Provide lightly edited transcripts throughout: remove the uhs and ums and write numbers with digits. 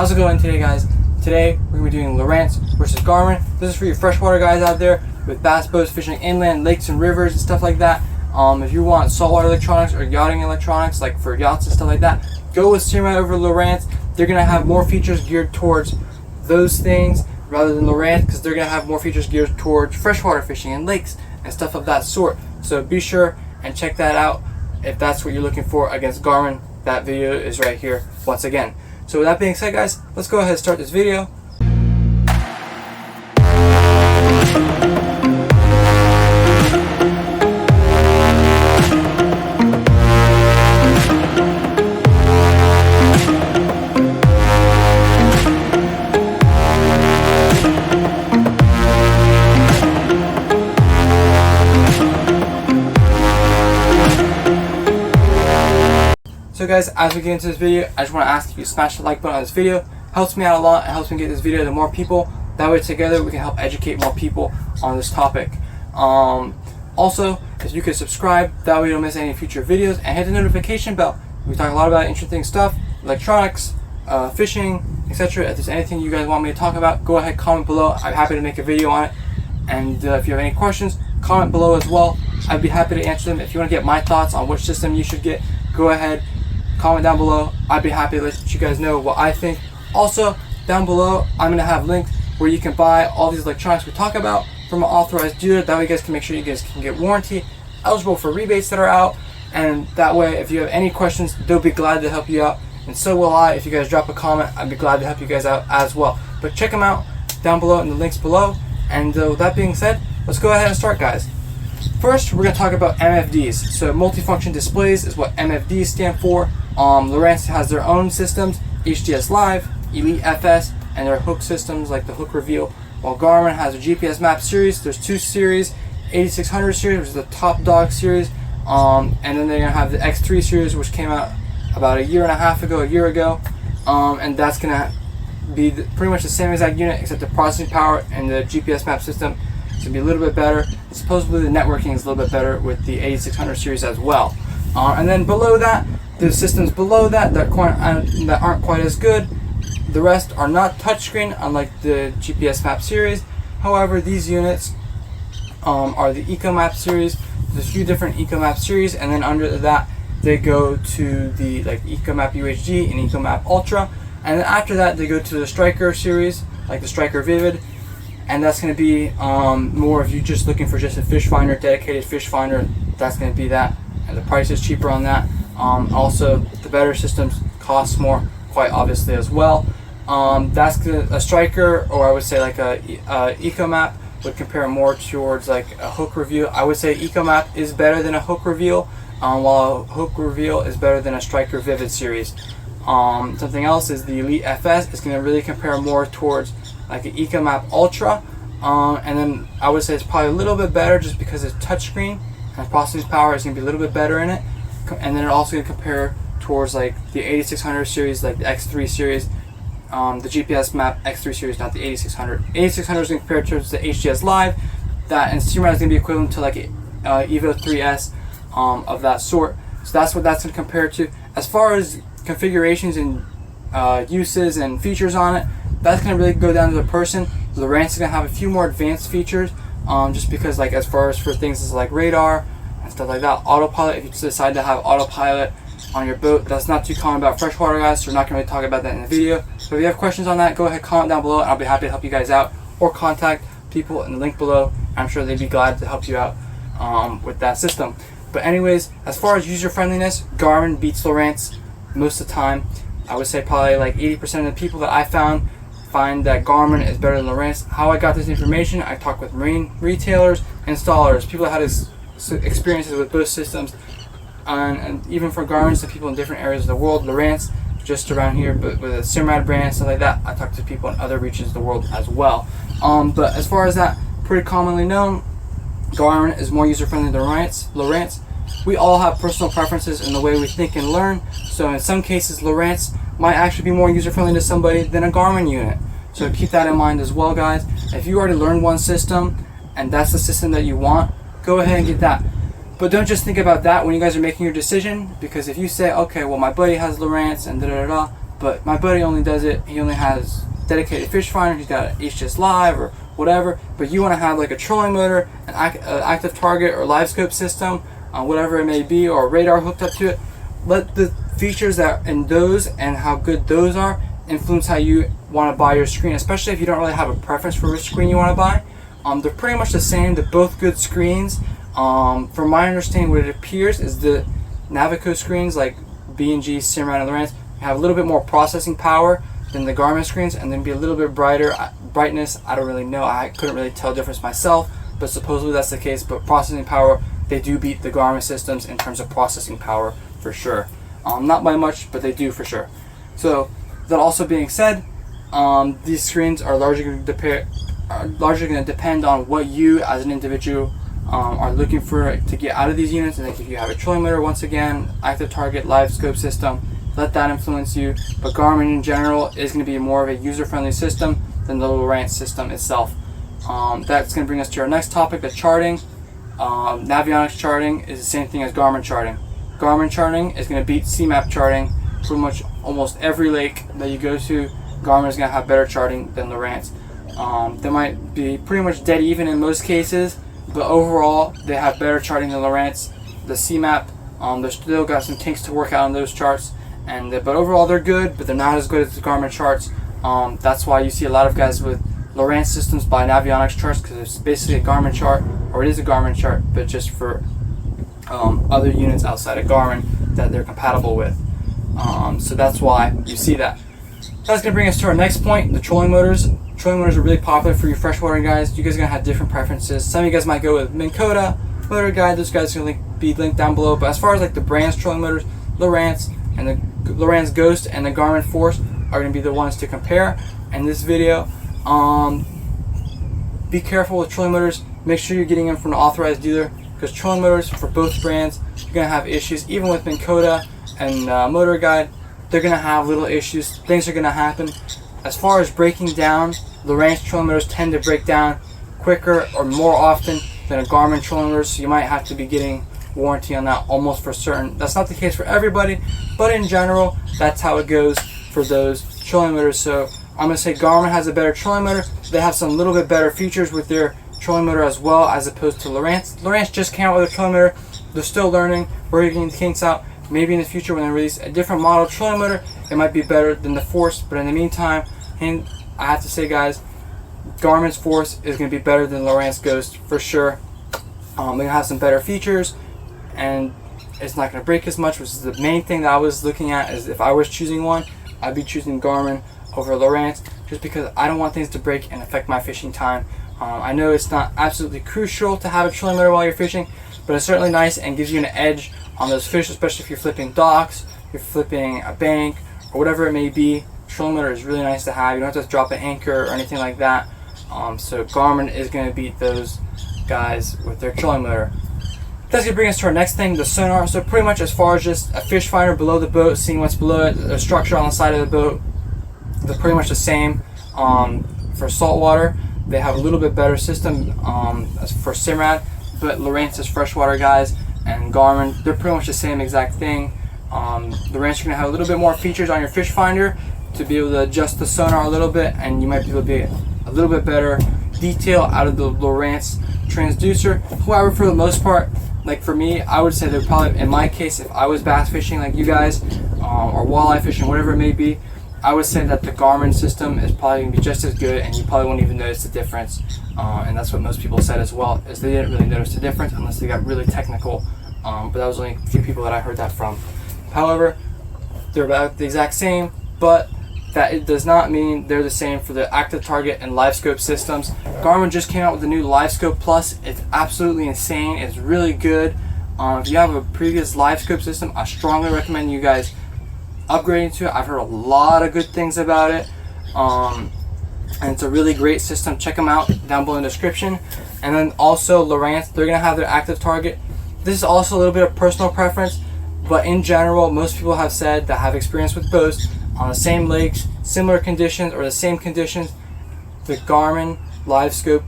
How's it going today, guys? Today we're going to be doing Lowrance versus Garmin. This is for your freshwater guys out there with bass boats fishing inland, lakes and rivers and stuff like that. If you want saltwater electronics or yachting electronics, like for yachts and stuff like that, go with Sierra over Lowrance. They're going to have more features geared towards those things rather than Lowrance, because they're going to have more features geared towards freshwater fishing and lakes and stuff of that sort. So be sure and check that out if that's what you're looking for against Garmin. That video is right here once again. So with that being said, guys, let's go ahead and start this video. So guys, as we get into this video, I just want to ask if you smash the like button on this video. It helps me out a lot. It helps me get this video to more people. That way together we can help educate more people on this topic. Also, if you could subscribe, that way you don't miss any future videos, and hit the notification bell. We talk a lot about interesting stuff, electronics, fishing, etc. If there's anything you guys want me to talk about, go ahead, comment below. I'm happy to make a video on it. And if you have any questions, comment below as well. I'd be happy to answer them. If you want to get my thoughts on which system you should get, go ahead, comment down below. I'd be happy to let you guys know what I think. Also, down below, I'm going to have links where you can buy all these electronics we talk about from an authorized dealer. That way you guys can make sure you guys can get warranty, eligible for rebates that are out, and that way if you have any questions, they'll be glad to help you out. And so will I. If you guys drop a comment, I'd be glad to help you guys out as well. But check them out down below in the links below. And with that being said, let's go ahead and start, guys. First, we're going to talk about MFDs. So multifunction displays is what MFDs stand for. Lowrance has their own systems, HDS Live, Elite FS, and their hook systems like the Hook Reveal, while Garmin has a GPS map series. There's two series, 8600 series, which is the top dog series, and then they're going to have the X3 series, which came out about a year ago, and that's going to be pretty much the same exact unit, except the processing power and the GPS map system is going to be a little bit better. Supposedly the networking is a little bit better with the 8600 series as well. And then below that, the systems below that aren't quite as good. The rest are not touchscreen, unlike the GPS map series. However, these units are the Ecomap series. There's a few different Ecomap series, and then under that they go to the Ecomap UHD and Ecomap Ultra, and then after that they go to the Striker series, like the Striker Vivid, and that's going to be more if you're just looking for just a fish finder, dedicated fish finder. That's going to be that, and the price is cheaper on that. Also, the better systems cost more, quite obviously as well. That's a Striker, or I would say like a Ecomap, would compare more towards like a Hook Reveal. I would say Ecomap is better than a Hook Reveal, while a Hook Reveal is better than a Striker Vivid series. Something else is the Elite FS. It's going to really compare more towards like an Ecomap Ultra, and then I would say it's probably a little bit better just because it's touchscreen and processing power is going to be a little bit better in it. And then it also going to compare towards like the 8600 series, like the X3 series, the GPS map X3 series, not the 8600. 8600 is going to compare towards the HDS Live. That and CMRAD is going to be equivalent to like Evo 3S of that sort. So that's what that's going to compare to. As far as configurations and uses and features on it, that's going to really go down to the person. Lowrance is going to have a few more advanced features, just because like as far as for things like radar and stuff like that. Autopilot, if you decide to have autopilot on your boat, that's not too common about freshwater guys, so we're not going to really talk about that in the video. So if you have questions on that, go ahead, comment down below, and I'll be happy to help you guys out, or contact people in the link below. I'm sure they'd be glad to help you out with that system. But anyways, as far as user friendliness, Garmin beats Lowrance most of the time. I would say probably like 80% of the people that I find that Garmin is better than Lowrance. How I got this information, I talked with marine retailers, installers, people that had experiences with both systems, and even for Garmin, some people in different areas of the world. Lowrance, just around here, but with a Simrad brand and stuff like that. I talked to people in other regions of the world as well. But as far as that, pretty commonly known, Garmin is more user-friendly than Lowrance. We all have personal preferences in the way we think and learn, so in some cases Lowrance might actually be more user-friendly to somebody than a Garmin unit. So keep that in mind as well, guys. If you already learned one system and that's the system that you want, go ahead and get that. But don't just think about that when you guys are making your decision, because if you say, okay, well my buddy has Lowrance and da da da, but my buddy only does it. He only has dedicated fish finder. He's got an HTS Live or whatever. But you want to have like a trolling motor, an active target or live scope system, whatever it may be, or a radar hooked up to it. Let the features that in those and how good those are influence how you want to buy your screen, especially if you don't really have a preference for which screen you want to buy. They're pretty much the same. They're both good screens. From my understanding, what it appears is the Navico screens like B&G, Simrad, and Lowrance have a little bit more processing power than the Garmin screens, and then be a little bit brighter. Brightness, I don't really know. I couldn't really tell the difference myself, but supposedly that's the case. But processing power, they do beat the Garmin systems in terms of processing power for sure. Not by much, but they do for sure. So that also being said, these screens are largely going to depend on what you as an individual are looking for to get out of these units. And like if you have a trolling motor, once again, active target, live scope system, let that influence you. But Garmin in general is going to be more of a user-friendly system than the Lowrance system itself. That's going to bring us to our next topic, the charting. Navionics charting is the same thing as Garmin charting. Garmin charting is going to beat CMAP charting pretty much almost every lake that you go to. Garmin is going to have better charting than Lowrance. They might be pretty much dead even in most cases, but overall they have better charting than Lowrance. The CMAP, they've still got some kinks to work out on those charts, but overall they're good, but they're not as good as the Garmin charts. That's why you see a lot of guys with Lowrance systems buy Navionics charts, because it's basically a Garmin chart, or it is a Garmin chart, but just for other units outside of Garmin that they're compatible with. So that's why you see that. That's going to bring us to our next point, the trolling motors. Trolling motors are really popular for you freshwater guys. You guys are going to have different preferences. Some of you guys might go with Minn Kota, Motor Guide. Those guys are going to be linked down below. But as far as like the brands trolling motors, Lowrance and the Lowrance Ghost and the Garmin Force are going to be the ones to compare in this video. Be careful with trolling motors. Make sure you're getting them from an authorized dealer, because trolling motors for both brands, you're going to have issues. Even with Minn Kota and Motor Guide, they're going to have little issues. Things are going to happen. As far as breaking down, Lowrance trolling motors tend to break down quicker or more often than a Garmin trolling motor, so you might have to be getting warranty on that almost for certain. That's not the case for everybody, but in general, that's how it goes for those trolling motors. So I'm going to say Garmin has a better trolling motor. They have some little bit better features with their trolling motor as well, as opposed to Lowrance. Lowrance just came out with a trolling motor. They're still learning, working the kinks out. Maybe in the future when they release a different model trolling motor, it might be better than the Force, but in the meantime, I have to say guys, Garmin's Force is going to be better than Lowrance Ghost for sure. They're going to have some better features, and it's not going to break as much, which is the main thing that I was looking at. Is if I was choosing one, I'd be choosing Garmin over Lowrance, just because I don't want things to break and affect my fishing time. I know it's not absolutely crucial to have a trolling motor while you're fishing, but it's certainly nice and gives you an edge on those fish, especially if you're flipping docks, you're flipping a bank, or whatever it may be. Trolling motor is really nice to have. You don't have to drop an anchor or anything like that. So Garmin is going to beat those guys with their trolling motor. That's going to bring us to our next thing, the sonar. So pretty much as far as just a fish finder below the boat, seeing what's below it, the structure on the side of the boat, they're pretty much the same. For saltwater, they have a little bit better system as for Simrad, but Lowrance is freshwater guys, and Garmin, they're pretty much the same exact thing. Lowrance, you're going to have a little bit more features on your fish finder to be able to adjust the sonar a little bit, and you might be able to get a little bit better detail out of the Lowrance transducer. However, for the most part, like for me, I would say they're probably, in my case, if I was bass fishing like you guys, or walleye fishing, whatever it may be, I would say that the Garmin system is probably going to be just as good, and you probably won't even notice the difference. And that's what most people said as well, is they didn't really notice the difference unless they got really technical. But that was only a few people that I heard that from. However, they're about the exact same, but that it does not mean they're the same for the active target and live scope systems. Garmin just came out with the new Livescope Plus. It's absolutely insane. It's really good. If you have a previous Livescope system, I strongly recommend you guys upgrading to it. I've heard a lot of good things about it, and it's a really great system. Check them out down below in the description. And then also Lowrance, they're going to have their active target. This is also a little bit of personal preference, but in general, most people have said that have experience with boats on the same lakes, similar conditions, or the same conditions, the Garmin Livescope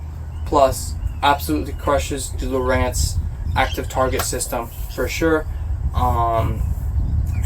Plus absolutely crushes the Lowrance active target system for sure. And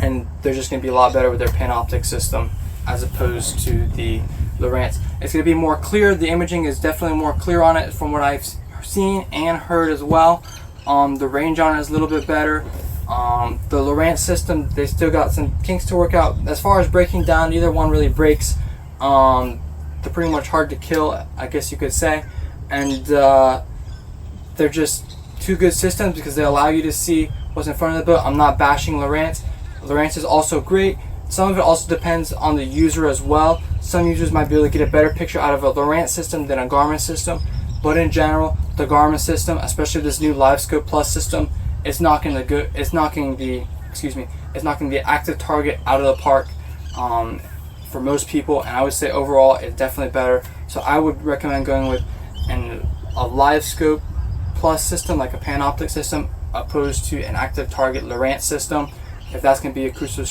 and they're just going to be a lot better with their Panoptix system as opposed to the Lowrance. It's going to be more clear. The imaging is definitely more clear on it from what I've seen and heard as well. The range on it is a little bit better. The Lowrance system, they still got some kinks to work out. As far as breaking down, neither one really breaks. They're pretty much hard to kill, I guess you could say. And they're just two good systems because they allow you to see what's in front of the boat. I'm not bashing Lowrance. Lowrance is also great. Some of it also depends on the user as well. Some users might be able to get a better picture out of a Lowrance system than a Garmin system. But in general, the Garmin system, especially this new Livescope Plus system, it's knocking the active target out of the park for most people, and I would say overall it's definitely better. So I would recommend going with a Livescope Plus system, like a Panoptix system, opposed to an active target Lowrance system. If that's going to be a crucial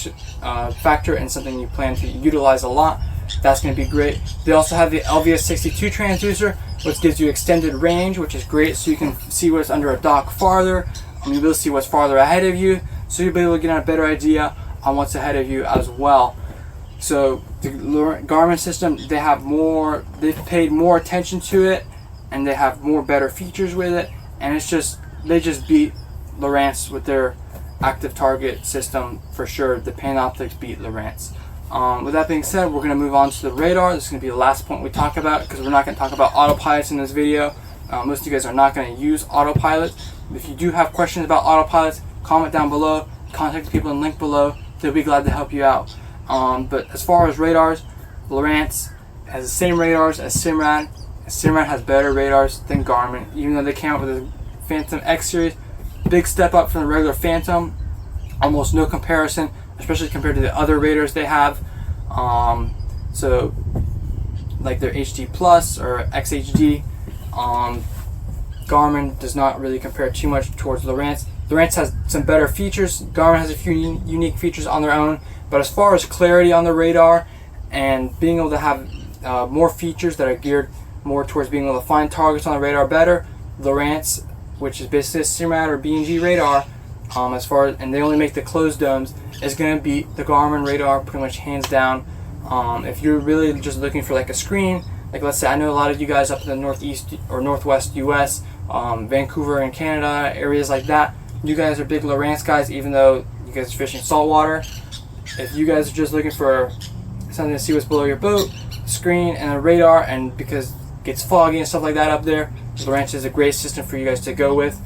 factor and something you plan to utilize a lot, that's going to be great. They also have the LVS62 transducer, which gives you extended range, which is great, so you can see what's under a dock farther. You'll be able to see what's farther ahead of you, so you'll be able to get a better idea on what's ahead of you as well. So the Garmin system, they've paid more attention to it, and they have better features with it, and they just beat Lowrance with their active target system for sure. The Panoptix beat Lowrance. With that being said, we're going to move on to the radar. This is going to be the last point we talk about, because we're not going to talk about autopilots in this video. Most of you guys are not going to use autopilots. If you do have questions about autopilots, comment down below, contact the people in the link below. They'll be glad to help you out. But as far as radars, Lowrance has the same radars as Simrad. Simrad has better radars than Garmin, even though they came out with a Phantom X series. Big step up from the regular Phantom. Almost no comparison, especially compared to the other radars they have. So like their HD Plus or XHD. Garmin does not really compare too much towards Lowrance. Lowrance has some better features. Garmin has a few unique features on their own, but as far as clarity on the radar and being able to have more features that are geared more towards being able to find targets on the radar better, Lowrance, which is basically a Simrad or B&G radar, and they only make the closed domes, is going to beat the Garmin radar pretty much hands down. If you're really just looking for like a screen, like let's say, I know a lot of you guys up in the northeast or northwest US, Vancouver and Canada, areas like that, you guys are big Lowrance guys, even though you guys are fishing saltwater. If you guys are just looking for something to see what's below your boat, screen and a radar, and because it gets foggy and stuff like that up there, Lowrance is a great system for you guys to go with,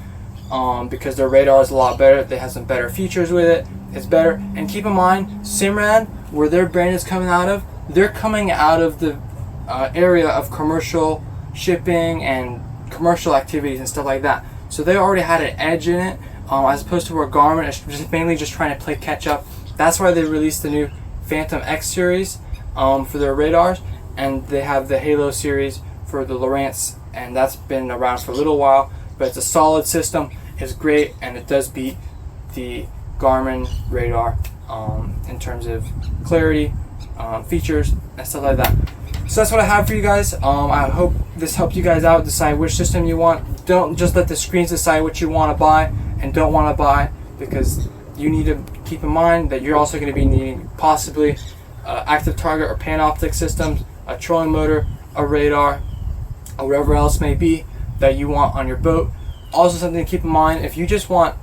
because their radar is a lot better. They have some better features with it. It's better. And keep in mind, Simrad, where their brand is coming out of, they're coming out of the area of commercial shipping and commercial activities and stuff like that. So they already had an edge in it, as opposed to where Garmin is just mainly just trying to play catch up. That's why they released the new Phantom X series for their radars, and they have the Halo series for the Lowrance, and that's been around for a little while, but it's a solid system. It's great, and it does beat the Garmin radar in terms of clarity, features, and stuff like that. So that's what I have for you guys. I hope this helped you guys out decide which system you want. Don't just let the screens decide what you want to buy and don't want to buy, because you need to keep in mind that you're also going to be needing possibly active target or Panoptix systems, a trolling motor, a radar, or whatever else may be that you want on your boat. Also something to keep in mind, if you just want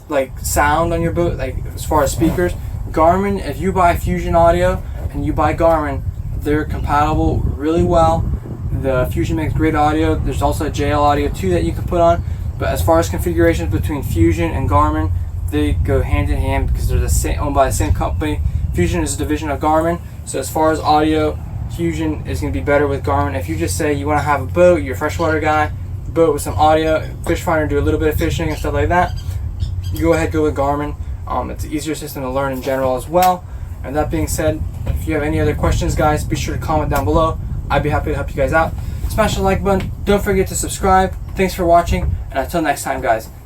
like sound on your boat, like as far as speakers, Garmin, if you buy Fusion Audio and you buy Garmin, they're compatible really well. The Fusion makes great audio. There's also a JL Audio too that you can put on, but as far as configurations between Fusion and Garmin, they go hand in hand because they're owned by the same company. Fusion is a division of Garmin, so as far as audio, Fusion is going to be better with Garmin. If you just say you want to have a boat, you're a freshwater guy, boat with some audio, Fishfinder, do a little bit of fishing and stuff like that, you go ahead, go with Garmin. It's an easier system to learn in general as well. And that being said, if you have any other questions, guys, be sure to comment down below. I'd be happy to help you guys out. Smash the like button. Don't forget to subscribe. Thanks for watching, and until next time, guys.